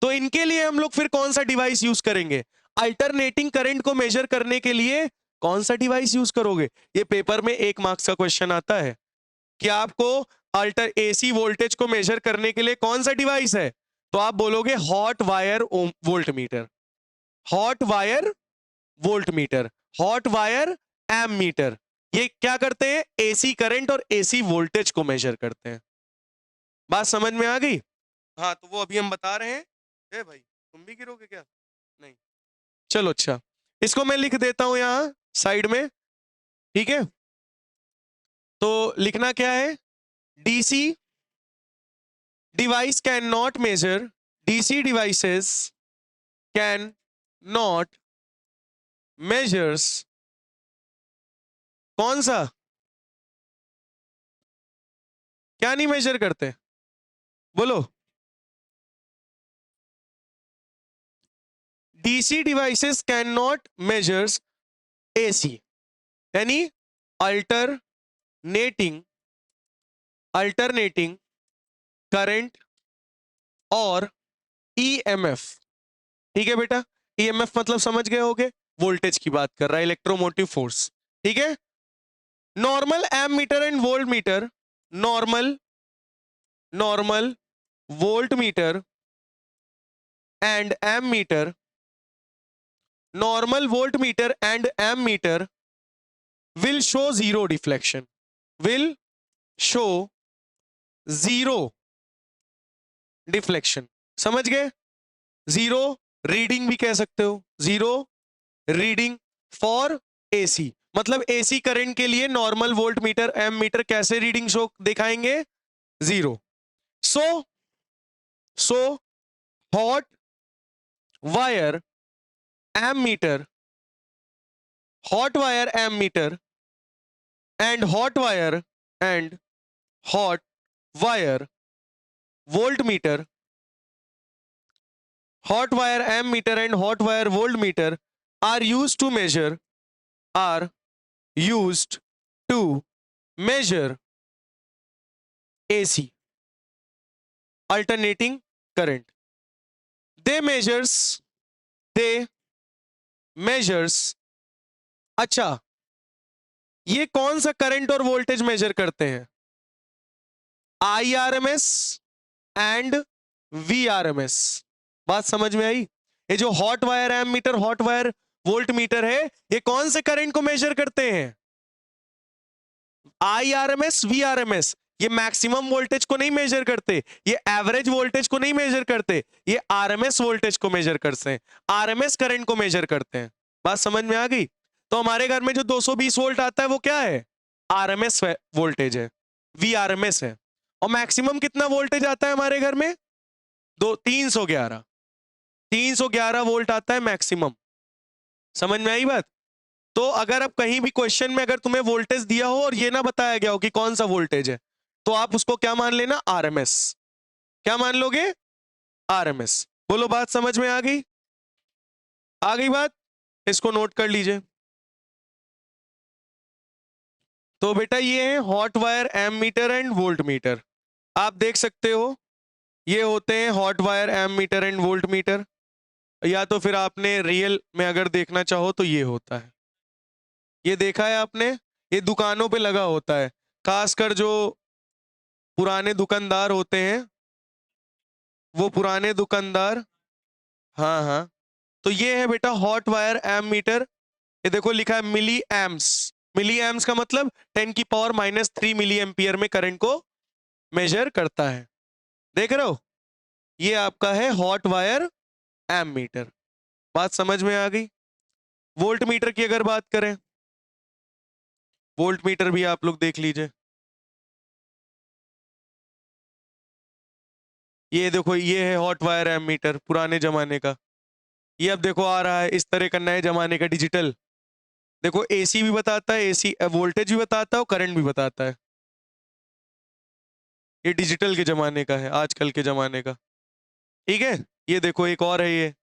तो इनके लिए हम लोग फिर कौन सा डिवाइस यूज करेंगे? अल्टरनेटिंग करंट को मेजर करने के लिए कौन सा डिवाइस यूज करोगे? ये पेपर में 1 मार्क्स का क्वेश्चन आता है कि आपको अल्टर एसी वोल्टेज को मेजर करने के लिए कौन सा डिवाइस है, तो आप बोलोगे hot wire voltmeter, hot wire voltmeter, hot wire ammeter. ये क्या करते हैं? एसी करंट और एसी वोल्टेज को मेजर करते हैं। बात समझ में आ गई? हाँ, तो वो अभी हम बता रहे हैं। ए भाई, तुम भी गिरोगे क्या? नहीं, चलो अच्छा, इसको मैं लिख देता हूं यहां साइड में, ठीक है? तो लिखना क्या है? DC device can not measure, DC devices can not measures, कौन सा? क्या नहीं मेजर करते? बोलो। DC devices can not measures AC, यानी अल्टरनेटिंग अल्टरनेटिंग करंट और ईएमएफ। ठीक है बेटा, ईएमएफ मतलब समझ गए होगे, वोल्टेज की बात कर रहा है, इलेक्ट्रोमोटिव फोर्स। ठीक है? Normal ammeter and voltmeter, normal normal voltmeter and ammeter, normal voltmeter and ammeter will show zero deflection, will show zero deflection। समझ गए? जीरो रीडिंग भी कह सकते हो, zero reading for AC, मतलब AC current के लिए normal voltmeter ammeter कैसे रीडिंग शो दिखाएंगे? Zero. So hot wire ammeter, hot wire ammeter and hot wire and hot wire voltmeter, hot wire ammeter and hot wire voltmeter are used to measure AC, alternating current. they measures अच्छा, ये कौन सा current और voltage measure करते हैं? IRMS and VRMS। बात समझ में आई? ये जो hot wire ammeter, hot wire voltmeter है, ये कौन से करंट को मेजर करते हैं? IRMS, VRMS। ये मैक्सिमम वोल्टेज को नहीं मेजर करते, ये एवरेज वोल्टेज को नहीं मेजर करते, ये आरएमएस वोल्टेज को मेजर करते हैं, आरएमएस करंट को मेजर करते हैं। बात समझ में आ गई? तो हमारे घर में जो 220 वोल्ट आता है वो क्या है? आरएमएस वोल्टेज है, VRMS है। और मैक्सिमम कितना वोल्टेज आता है हमारे घर में? 311 वोल्ट आता है मैक्सिमम। समझ में आई बात? तो अगर अब कहीं भी क्वेश्चन में अगर तुम्हें वोल्टेज दिया हो और ये ना बताया गया हो कि कौन सा वोल्टेज है, तो आप उसको क्या मान लेना? आरएमएस। क्या मान लोगे? आरएमएस। बोलो, बात समझ में आ गई? आ गई बात? इसको नोट कर लीजिए। तो बेटा ये है hot wire ammeter and voltmeter. आप देख सकते हो ये होते हैं hot wire ammeter and voltmeter, या तो फिर आपने रियल में अगर देखना चाहो तो ये होता है। ये देखा है आपने? ये दुकानों पे लगा होता है, खासकर जो पुराने दुकानदार होते हैं, वो पुराने दुकानदार। हाँ हाँ, तो ये है बेटा हॉट वायर एम मीटर। ये देखो लिखा है मिली एम्स। मिली एम्स का मतलब 10⁻³ मिली एम्पियर में करंट को मेजर करता है। देख रहे हो? ये आपका है हॉट वायर एम मीटर। बात समझ में आ गई? वोल्ट मीटर की अगर बात करें, वोल्ट मीटर भी आप लोग देख लीजिए। ये देखो ये है हॉट वायर एम मीटर पुराने जमाने का। ये अब देखो आ रहा है इस तरह का नए जमाने का डिजिटल। देखो एसी भी बताता है, एसी वोल्टेज भी बताता है और करंट भी बताता है। ये डिजिटल के जमाने का है, आजकल के जमाने का। ठीक है, ये देखो एक और है ये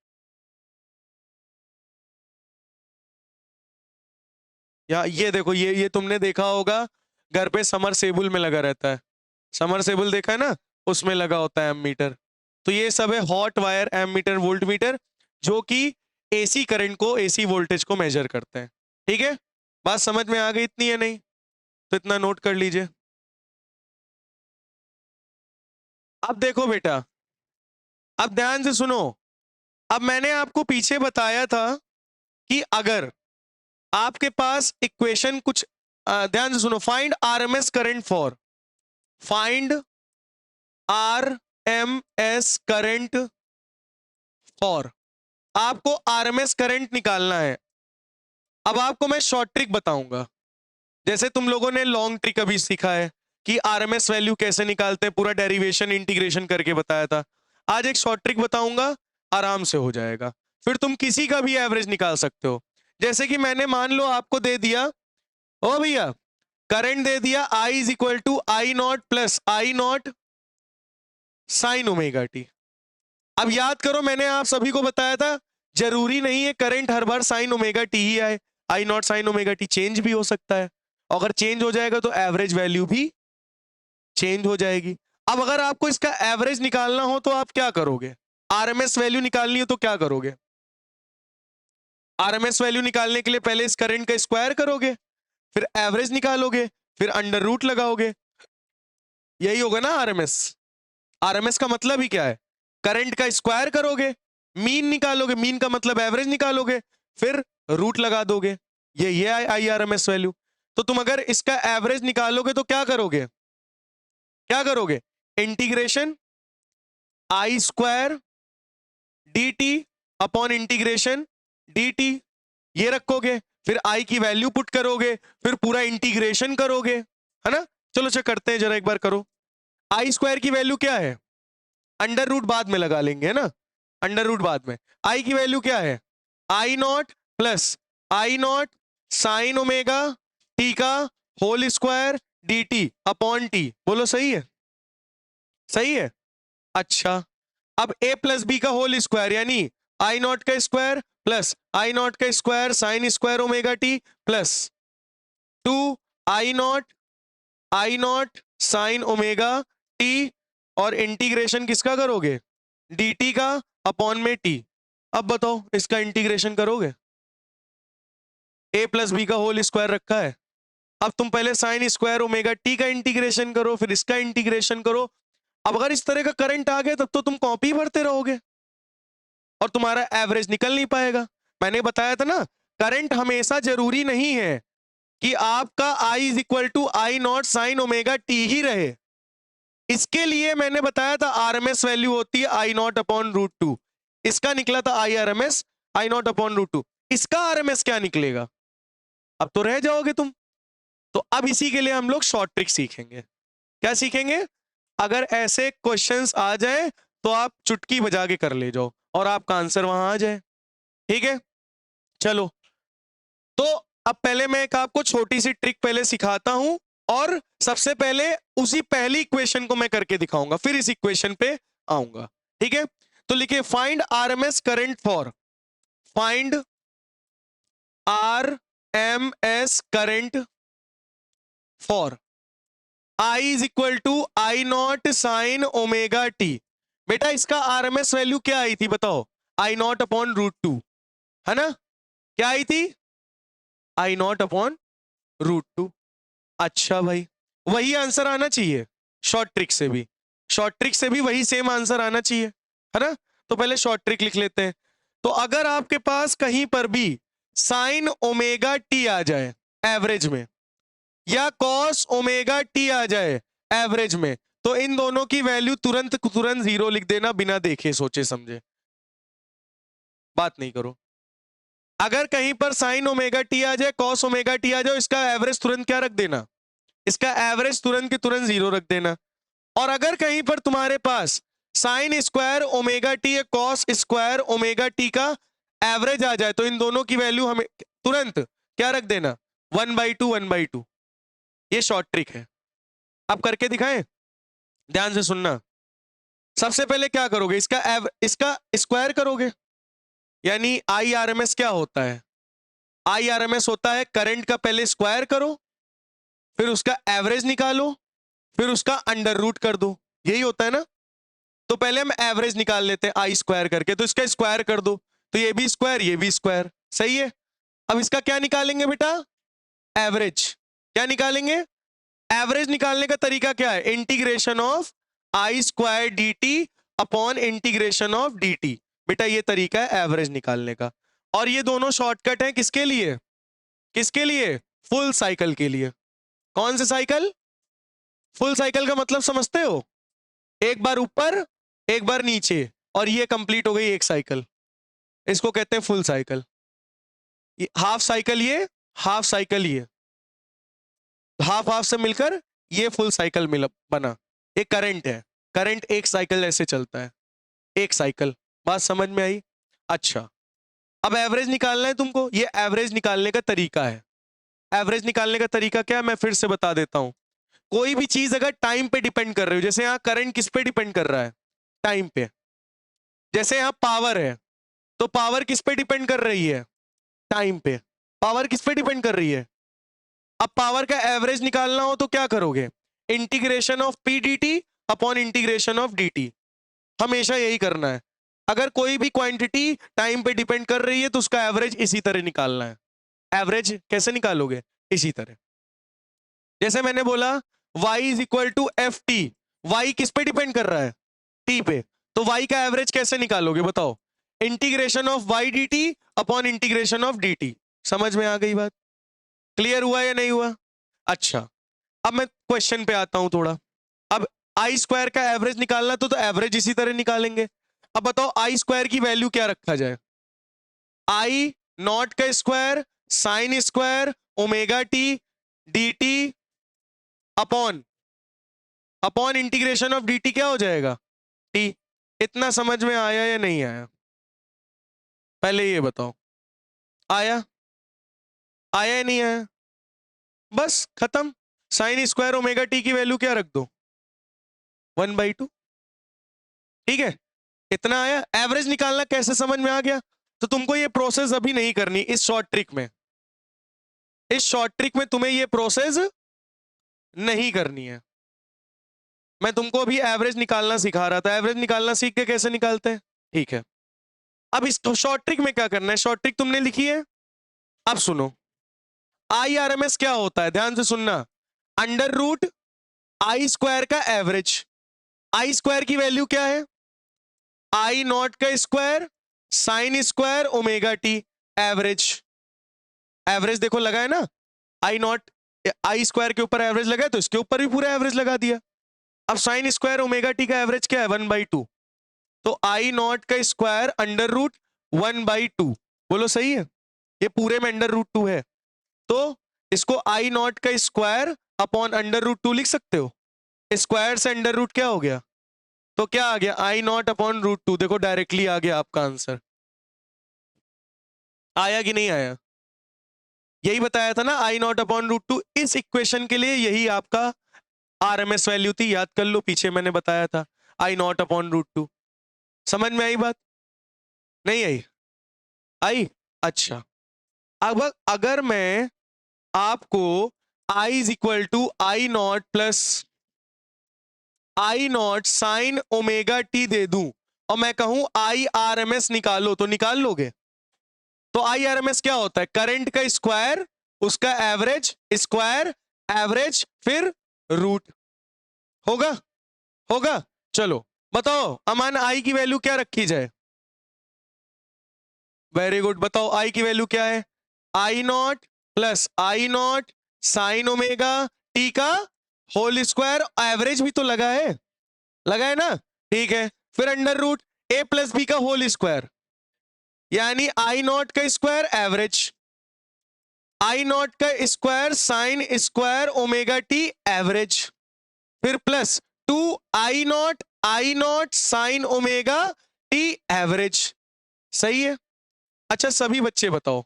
देखो ये तुमने देखा होगा घर पे समरसेबुल में लगा रहता है। समरसेबुल देखा है ना, उसमें लगा होता है एमीटर। तो ये सब है hot wire ammeter voltmeter, जो कि एसी करंट को, एसी वोल्टेज को मेजर करते हैं। ठीक है, बात समझ में आ गई इतनी है नहीं? तो इतना नोट कर लीजिए। अब देखो बेटा, अब ध्यान से सुनो। अब मैंने आपको पीछे बताया था कि अगर आपके पास इक्वेशन कुछ, ध्यान से सुनो, find RMS current for, find RMS current for, आपको आरएमएस करंट निकालना है। अब आपको मैं शॉर्ट ट्रिक बताऊंगा, जैसे तुम लोगों ने लॉन्ग ट्रिक अभी सीखा है कि आरएमएस वैल्यू कैसे निकालते हैं, पूरा डेरिवेशन इंटीग्रेशन करके बताया था। आज एक शॉर्ट ट्रिक बताऊंगा, आराम से हो जाएगा, फिर तुम किसी का भी एवरेज निकाल सकते हो। जैसे कि मैंने मान लो आपको दे दिया, ओ भैया करंट दे दिया I is equal to I0 plus I0 sine omega t. अब याद करो मैंने आप सभी को बताया था जरूरी नहीं है करंट हर बार साइन ओमेगा टी ही आए, I0 sine omega T change भी हो सकता है। अगर चेंज हो जाएगा तो एवरेज वैल्यू भी चेंज हो जाएगी। अब अगर आपको इसका एवरेज निकालना हो तो आप क्या करोगे? आरएमएस वैल्यू निकालनी हो तो क्या करोगे? आरएमएस वैल्यू निकालने के लिए पहले इस करंट का स्क्वायर करोगे, फिर एवरेज निकालोगे, फिर अंडर रूट लगाओगे। यही होगा ना आरएमएस। आरएमएस का मतलब ही क्या है? करंट का स्क्वायर करोगे, मीन निकालोगे, मीन का मतलब एवरेज निकालोगे, फिर रूट लगा दोगे। ये आई आरएमएस वैल्यू। तो तुम अगर इसका एवरेज निकालोगे तो क्या करोगे? क्या करोगे? इंटीग्रेशन आई square d t upon integration D T, ये रखोगे, फिर आई की वैल्यू पुट करोगे, फिर पूरा इंटीग्रेशन करोगे, है ना? चलो चेक करते हैं जरा एक बार करो। आई स्क्वायर की वैल्यू क्या है? अंडर रूट बाद में लगा लेंगे, है ना? अंडर रूट बाद में। आई की वैल्यू क्या है? I0 plus I0 sine omega t का whole square d t upon t. बोलो सही है? सही है। अच्छा, अब a प्लस बी का होल स्क्वायर यानी I0 का स्क्वायर प्लस I0 का square sine square omega t plus 2 I0 sine omega t, और इंटीग्रेशन किसका करोगे? dt का अपॉन में t। अब बताओ इसका इंटीग्रेशन करोगे? a प्लस बी का होल स्क्वायर रखा है, अब तुम पहले साइन स्क्वायर ओमेगा टी का इंटीग्रेशन करो, फिर इसका इंटीग्रेशन करो। अब अगर इस तरह का करंट आ गया तब तो तुम कॉपी भरते रहोगे और तुम्हारा एवरेज निकल नहीं पाएगा। मैंने बताया था ना, करंट हमेशा जरूरी नहीं है कि आपका I is equal to I not sine omega t ही रहे। इसके लिए मैंने बताया था आरएमएस वैल्यू होती है I not upon root two. इसका निकला था I R M S I not upon root two. इसका आरएमएस क्या निकलेगा? अब तो रह जाओगे तुम। तो अब इसी के लिए हम लोग शॉर्ट ट्रिक सीखेंगे। क्या सीखेंगे? अगर ऐसे क्वेश्चंस आ जाए तो आप चुटकी बजा के कर ले जाओ और आपका आंसर वहां आ जाए। ठीक है, चलो। तो अब पहले मैं एक आपको छोटी सी ट्रिक पहले सिखाता हूं और सबसे पहले उसी पहली इक्वेशन को मैं करके दिखाऊंगा, फिर इस इक्वेशन पे आऊंगा। ठीक है, तो लिखिए find RMS current for, find RMS current for I is equal to I not sine omega t. बेटा इसका आरएमएस वैल्यू क्या आई थी बताओ? I not upon root two, है ना? क्या आई थी? I not upon root two. अच्छा भाई, वही आंसर आना चाहिए शॉर्ट ट्रिक से भी, शॉर्ट ट्रिक से भी वही सेम आंसर आना चाहिए, है ना? तो पहले शॉर्ट ट्रिक लिख लेते हैं। तो अगर आपके पास कहीं पर भी साइन ओमेगा टी आ जाए एवरेज में, या कॉस ओमेगा टी आ जाए एवरेज में, तो इन दोनों की वैल्यू तुरंत तुरंत जीरो लिख देना, बिना देखे सोचे समझे, बात नहीं करो। अगर कहीं पर साइन ओमेगा टी आ जाए, कॉस ओमेगा टी आ जाए, इसका एवरेज तुरंत क्या रख देना? इसका एवरेज तुरंत के तुरंत जीरो रख देना। और अगर कहीं पर तुम्हारे पास साइन स्क्वायर ओमेगा टी या कॉस स्क्वायर ओमेगा टी का एवरेज आ जाए, तो इन दोनों की वैल्यू हमें तुरंत क्या रख देना? 1/2 1/2। ये शॉर्ट ट्रिक है। अब करके दिखाएं, ध्यान से सुनना। सबसे पहले क्या करोगे? इसका स्क्वायर करोगे, यानी आई आर एम एस क्या होता है? आई आर एम एस होता है करंट का पहले स्क्वायर करो, फिर उसका एवरेज निकालो, फिर उसका अंडर रूट कर दो। यही होता है ना? तो पहले हम एवरेज निकाल लेते हैं आई स्क्वायर करके, तो इसका स्क्वायर कर दो, तो ये भी स्क्वायर ये भी स्क्वायर, सही है। अब इसका क्या निकालेंगे बेटा? एवरेज। क्या निकालेंगे? एवरेज निकालने का तरीका क्या है? Integration of I square d t upon integration of D T. बेटा ये तरीका है एवरेज निकालने का। और ये दोनों शॉर्टकट है किसके लिए? किसके लिए? फुल साइकिल के लिए। कौन से साइकिल? फुल साइकिल का मतलब समझते हो? एक बार ऊपर एक बार नीचे, और ये कंप्लीट हो गई एक साइकिल, इसको कहते हैं फुल साइकिल। हाफ साइकिल ये, हाफ साइकिल ये, हाफ हाफ से मिलकर ये फुल साइकिल मिल बना। ये करंट है, करंट एक साइकिल ऐसे चलता है, एक साइकिल। बात समझ में आई? अच्छा, अब एवरेज निकालना है तुमको। ये एवरेज निकालने का तरीका है। एवरेज निकालने का तरीका क्या है मैं फिर से बता देता हूं। कोई भी चीज अगर टाइम पे डिपेंड कर रही हो, जैसे यहां करंट किस पे डिपेंड कर रहा है? टाइम पे। जैसे यहां पावर है, तो पावर किस पे डिपेंड कर रही है? टाइम पे। पावर किस पे डिपेंड कर रही है? अब पावर का एवरेज निकालना हो तो क्या करोगे? Integration of P D t upon integration of D T. हमेशा यही करना है। अगर कोई भी क्वांटिटी टाइम पे डिपेंड कर रही है तो उसका एवरेज इसी तरह निकालना है। एवरेज कैसे निकालोगे? इसी तरह। जैसे मैंने बोला y is equal to F t, y किस पे डिपेंड कर रहा है? t पे। तो y का एवरेज कैसे निकालोगे बताओ? Integration of y D t upon integration of D T. समझ में आ गई बात? क्लियर हुआ या नहीं हुआ? अच्छा, अब मैं क्वेश्चन पे आता हूं थोड़ा। अब आई स्क्वायर का एवरेज निकालना तो एवरेज इसी तरह निकालेंगे। अब बताओ आई स्क्वायर की वैल्यू क्या रखा जाए? आई नॉट का square sine square omega T D t upon upon integration of D T क्या हो जाएगा? टी। इतना समझ में आया या नहीं आया? पहले ये बताओ, आया? आया या नहीं आया? बस खत्म। साइन स्क्वायर ओमेगा टी की वैल्यू क्या रख दो? 1/2। ठीक है, इतना आया। एवरेज निकालना कैसे समझ में आ गया? तो तुमको ये प्रोसेस अभी नहीं करनी इस शॉर्ट ट्रिक में। इस शॉर्ट ट्रिक में तुम्हें ये प्रोसेस नहीं करनी है। मैं तुमको अभी एवरेज निकालना सिखा रहा था। एवरेज निकालना सीख के कैसे निकालते हैं? ठीक है, अब इस शॉर्ट ट्रिक में क्या करना है? शॉर्ट ट्रिक तुमने लिखी है, अब सुनो। आई आर एम एस क्या होता है? ध्यान से सुनना। अंडर रूट आई स्क्वायर का एवरेज। आई स्क्वायर की वैल्यू क्या है? आई नॉट का square sine square omega t. Average, average देखो लगा है ना, आई नॉट आई स्क्वायर के ऊपर एवरेज लगा है तो इसके ऊपर भी पूरा एवरेज लगा दिया। अब साइन स्क्वायर ओमेगा टी का एवरेज क्या है 1/2, तो आई नॉट का स्क्वायर अंडर रूट 1/2, बोलो सही है, ये पूरे में अंडर रूट 2 है, तो इसको आई नॉट का स्क्वायर अपॉन अंडर रूट 2 लिख सकते हो। स्क्वायर से अंडर रूट क्या हो गया, तो क्या आ गया आई नॉट अपॉन रूट 2, देखो डायरेक्टली आ गया आपका आंसर। आया कि नहीं आया, यही बताया था ना, आई नॉट अपॉन रूट 2 इस इक्वेशन के लिए यही आपका आरएमएस वैल्यू थी, याद कर लो पीछे मैंने बताया था आई नॉट अपॉन रूट 2। समझ में आई बात, नहीं आई, आई, अच्छा। अब अगर मैं आपको I is equal to I not plus I not sine omega t दे दूं और मैं कहूं आई आर एम एस निकालो, तो निकाल लोगे? तो आई आर एम एस क्या होता है, करंट का स्क्वायर उसका एवरेज स्क्वायर एवरेज फिर रूट, होगा, होगा। चलो बताओ अमान आई की वैल्यू क्या रखी जाए, वेरी गुड, बताओ आई की वैल्यू क्या है, I not plus I not sine omega t का होल स्क्वायर, एवरेज भी तो लगा है ना, ठीक है, फिर under root a plus b का होल स्क्वायर, यानी आई नॉट का स्क्वायर एवरेज, आई नॉट का square sine square omega t average, फिर plus 2 I not sine omega t average, सही है। अच्छा सभी बच्चे बताओ,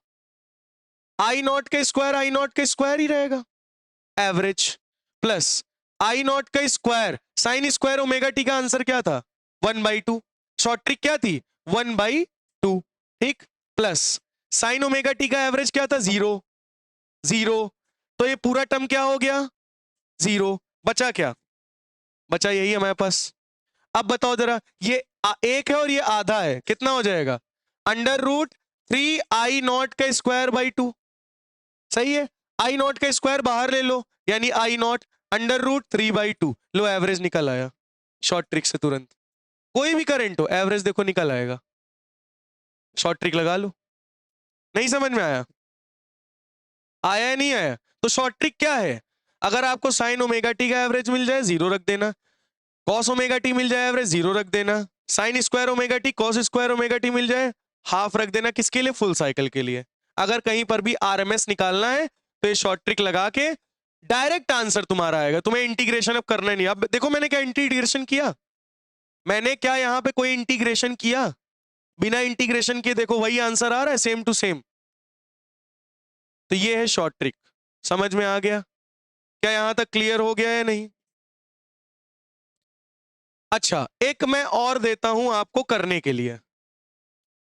आई नॉट का स्क्वायर ही रहेगा एवरेज, प्लस आई नॉट का square sine square omega t का आंसर क्या था 1/2, शॉर्ट ट्रिक क्या थी 1/2, ठीक, प्लस साइन ओमेगा टी का एवरेज क्या था 0, तो ये पूरा टर्म क्या हो गया 0, बचा क्या, बचा यही हमारे पास। अब बताओ जरा, ये एक है और ये आधा है, कितना हो जाएगा अंडर रूट 3 आई नॉट का स्क्वायर बाई 2, सही है, आई नॉट का स्क्वायर बाहर ले लो, यानी आई नॉट अंडर रूट 3/2, लो एवरेज निकल आया शॉर्ट ट्रिक से तुरंत, कोई भी करंट हो एवरेज देखो निकल आएगा, शॉर्ट ट्रिक लगा लो। नहीं समझ में आया, आया या नहीं आया, तो शॉर्ट ट्रिक क्या है, अगर आपको साइन ओमेगा टी का एवरेज मिल जाए 0 रख देना, कॉस ओमेगा टी मिल जाए एवरेज 0 रख देना, sine square omega t cos square omega t मिल जाए हाफ रख देना, किसके लिए फुल साइकिल के लिए। अगर कहीं पर भी आरएमएस निकालना है तो ये शॉर्ट ट्रिक लगा के डायरेक्ट आंसर तुम्हारा आएगा, तुम्हें इंटीग्रेशन अब करना नहीं। अब देखो मैंने क्या इंटीग्रेशन किया, मैंने क्या यहां पे कोई इंटीग्रेशन किया, बिना इंटीग्रेशन के देखो वही आंसर आ रहा है सेम टू सेम, तो ये है शॉर्ट ट्रिक, समझ में आ गया, क्या यहां तक क्लियर हो गया है नहीं। अच्छा एक मैं और देता हूं आपको करने के लिए,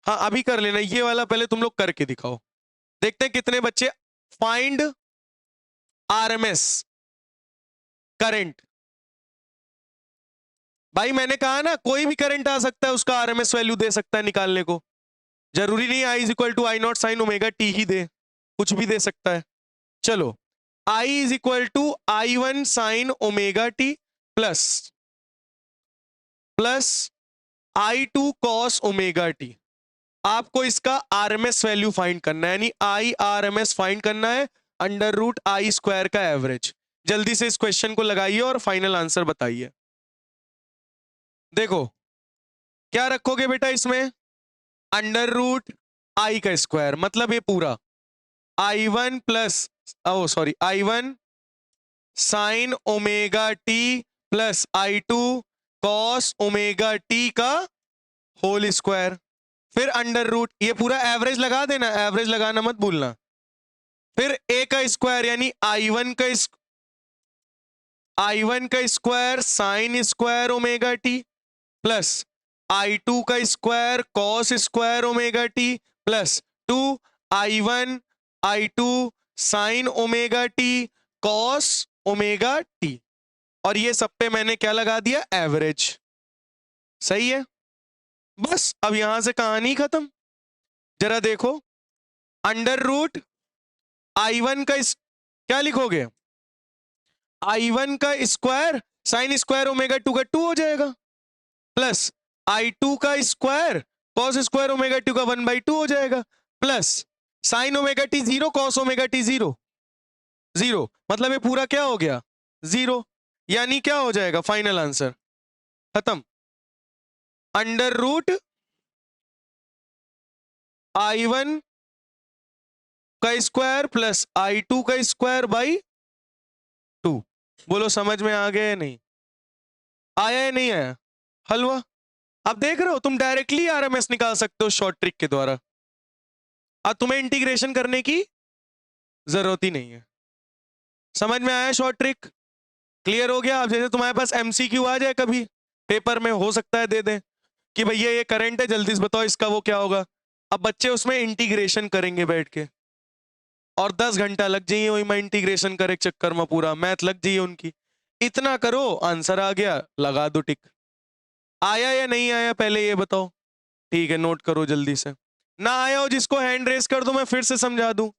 हाँ अभी कर लेना, ये वाला पहले तुम लोग करके दिखाओ, देखते हैं कितने बच्चे। फाइंड आरएमएस करंट, भाई मैंने कहा ना कोई भी करंट आ सकता है, उसका आरएमएस वैल्यू दे सकता है निकालने को, जरूरी नहीं I is equal to I not sine omega t ही दे, कुछ भी दे सकता है। चलो I is equal to I one sine omega t plus I two cos omega t, आपको इसका आरएमएस वैल्यू फाइंड करना है, यानी आई आरएमएस फाइंड करना है अंडर रूट आई स्क्वायर का एवरेज। जल्दी से इस क्वेश्चन को लगाइए और फाइनल आंसर बताइए। देखो क्या रखोगे बेटा इसमें, अंडर रूट आई का स्क्वायर, मतलब ये पूरा I one plus I one sine omega t plus I two cos omega t का होल स्क्वायर, फिर अंडर रूट, ये पूरा एवरेज लगा देना, एवरेज लगाना मत भूलना, फिर ए का स्क्वायर यानी आई वन का square sine square omega t plus I two का square cos square omega t plus 2 I two sine omega t cos omega t, और ये सब पे मैंने क्या लगा दिया एवरेज, सही है। बस अब यहां से कहानी खत्म, जरा देखो अंडर रूट आई वन का क्या लिखोगे, आई वन का square sine square omega two का 2 हो जाएगा, प्लस आई टू का square cos square omega two का 1/2 हो जाएगा, plus sine omega t 0, cos omega t 0, 0, मतलब ये पूरा क्या हो गया, 0। यानी क्या हो जाएगा फाइनल आंसर, खत्म, अंडर रूट I1 का स्क्वायर प्लस I2 का स्क्वायर बाई 2। बोलो समझ में आ गया या नहीं, आया या नहीं आया, हलवा। अब देख रहे हो तुम डायरेक्टली आरएमएस निकाल सकते हो शॉर्ट ट्रिक के द्वारा, अब तुम्हें इंटीग्रेशन करने की जरूरत ही नहीं है। समझ में आया शॉर्ट ट्रिक, क्लियर हो गया। अब जैसे तुम्हारे पास एमसीक्यू आ जाए कभी पेपर में, हो सकता है दे दें कि भैया ये करंट है, जल्दी से बताओ इसका वो क्या होगा। अब बच्चे उसमें इंटीग्रेशन करेंगे बैठ के, और 10 घंटा लग जाइए वही में इंटीग्रेशन करे चक्कर में, पूरा मैथ लग जाइए उनकी। इतना करो आंसर आ गया, लगा दो टिक। आया या नहीं आया पहले ये बताओ, ठीक है नोट करो जल्दी से। ना आया हो जिसको हैंड रेस कर दो, मैं फिर से समझा दूं।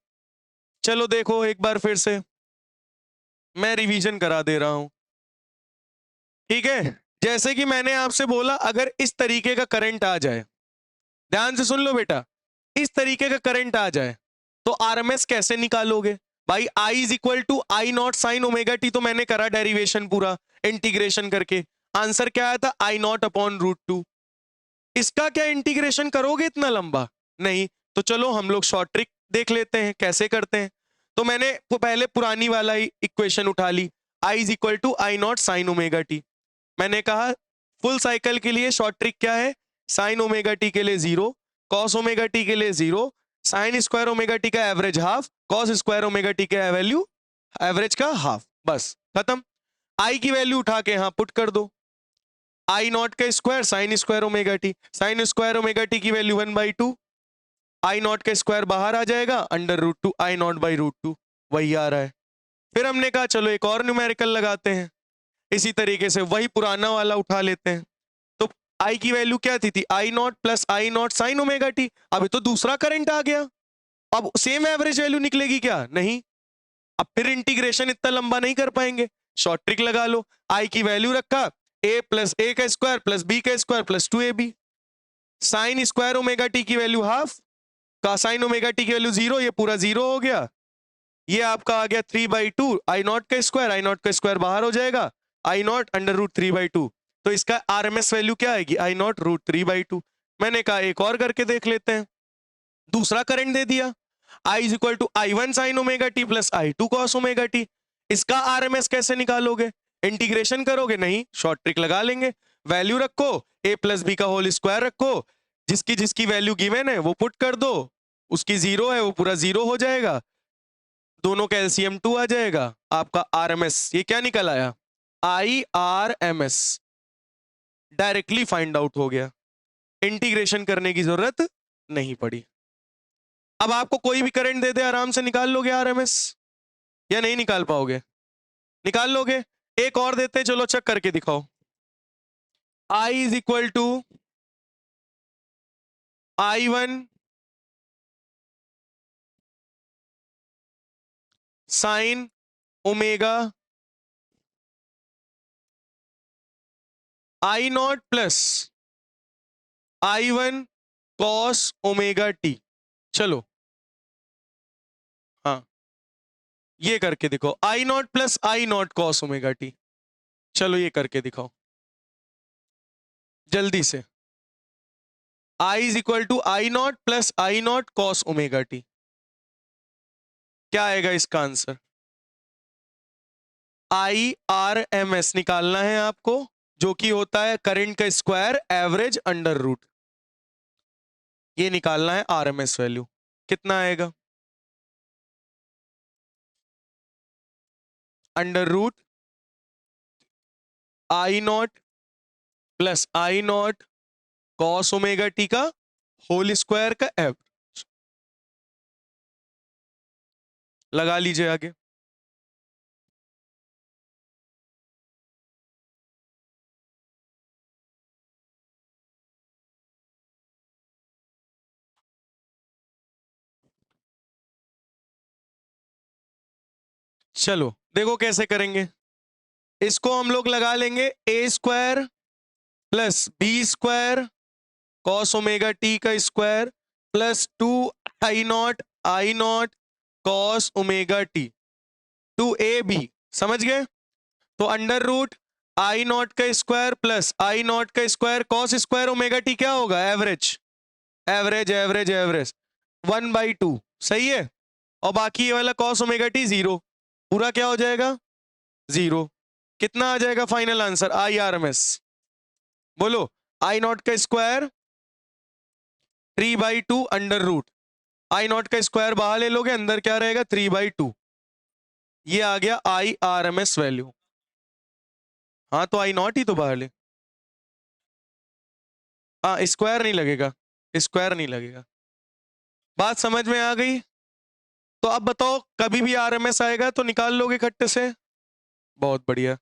चलो देखो एक बार फिर से, मैं रिवीजन करा दे रहा हूं, ठीक है। जैसे कि मैंने आपसे बोला, अगर इस तरीके का करंट आ जाए, ध्यान से सुन लो बेटा, इस तरीके का करंट आ जाए तो आरएमएस कैसे निकालोगे भाई। I is equal to I not sine omega t, तो मैंने करा डेरिवेशन पूरा इंटीग्रेशन करके, आंसर क्या आया था, I नॉट अपॉन रूट 2। इसका क्या इंटीग्रेशन करोगे इतना लंबा, नहीं। तो चलो हम लोग शॉर्ट ट्रिक देख लेते हैं कैसे करते हैं। तो मैंने पहले पुरानी वाला इक्वेशन उठा ली, I is equal to I not sine omega t. मैंने कहा फुल साइकिल के लिए शॉर्ट ट्रिक क्या है, साइन ओमेगा टी के लिए 0, कॉस ओमेगा टी के लिए 0, साइन स्क्वायर ओमेगा टी का average half, cos square omega t का वैल्यू एवरेज का हाफ, बस खत्म। आई की वैल्यू उठा के यहां पुट कर दो, आई नॉट का square sine square omega t, sine square omega t की वैल्यू 1/2, आई नॉट का स्क्वायर बाहर आ जाएगा, under root 2 I not by root 2, वही आ रहा है। फिर हमने कहा चलो एक और न्यूमेरिकल लगाते हैं, इसी तरीके से वही पुराना वाला उठा लेते हैं। तो आई की वैल्यू क्या थी I not plus I not sine omega t. अब तो दूसरा करंट आ गया, अब सेम एवरेज वैल्यू निकलेगी क्या, नहीं। अब फिर इंटीग्रेशन इतना लंबा नहीं कर पाएंगे, शॉर्ट ट्रिक लगा लो। आई की वैल्यू रखा a प्लस ए का स्क्वायर प्लस बी का square plus 2ab, sign square omega t की वैल्यू हाफ, का साइन ओमेगा टी की वैल्यू 0, ये पूरा 0 हो गया। ये आपका आ गया 3/2 आई नॉट का स्क्वायर, आई नॉट का स्क्वायर बाहर हो जाएगा, आई नॉट अंडर रूट 3/2। तो इसका आरएमएस वैल्यू क्या आएगी, आई नॉट रूट 3/2। मैंने कहा एक और करके देख लेते हैं, दूसरा करंट दे दिया, I is equal to I one sine omega t plus I two cos omega t. इसका आरएमएस कैसे निकालोगे, इंटीग्रेशन करोगे, नहीं, शॉर्ट ट्रिक लगा लेंगे। वैल्यू रखो, ए प्लस बी का होल स्क्वायर रखो, जिसकी जिसकी वैल्यू गिवन है वो पुट कर दो, उसकी 0 है वो पूरा 0 हो जाएगा, दोनों का एलसीएम 2 आ जाएगा, आपका आरएमएस ये क्या निकल आया, IRMS, डायरेक्टली फाइंड आउट हो गया, इंटीग्रेशन करने की जरूरत नहीं पड़ी। अब आपको कोई भी करंट दे दे आराम से निकाल लोगे आरएमएस, या नहीं निकाल पाओगे, निकाल लोगे। एक और देते हैं, चलो चेक करके दिखाओ। I is equal to I1 sine omega I naught plus I1 cos omega t. चलो हाँ ये करके दिखाओ, I not plus I not cos omega t. चलो ये करके दिखाओ जल्दी से। I is equal to I not plus I not cos omega t, क्या आएगा इसका आंसर, IRMS निकालना है आपको, जो कि होता है करंट का स्क्वायर एवरेज अंडर रूट, ये निकालना है आरएमएस वैल्यू, कितना आएगा, under root I not plus I not cos omega t का होल स्क्वायर का एवरेज, लगा लीजिए आगे। चलो देखो कैसे करेंगे, इसको हम लोग लगा लेंगे A square plus B square cos omega t का square plus 2 I naught I not cos omega t two A B, समझ गए? तो अंडर रूट आई नॉट का स्क्वायर प्लस आई नॉट का square cos square omega t क्या होगा? Average average average average 1/2, सही है। और बाकी ये वाला कॉस ओमेगा टी 0, पूरा क्या हो जाएगा? 0। कितना आ जाएगा final answer? I R M S, बोलो। आई नॉट का square 3/2 under root, I not का स्क्वायर बाहर ले लोगे, अंदर क्या रहेगा? 3/2। ये आ गया I R M S value. हाँ तो आई नॉट ही तो बाहर ले। हाँ स्क्वायर नहीं लगेगा, स्क्वायर नहीं लगेगा। बात समझ में आ गई? तो अब बताओ, कभी भी आरएमएस आएगा तो निकाल लोगे खट्टे से? बहुत बढ़िया।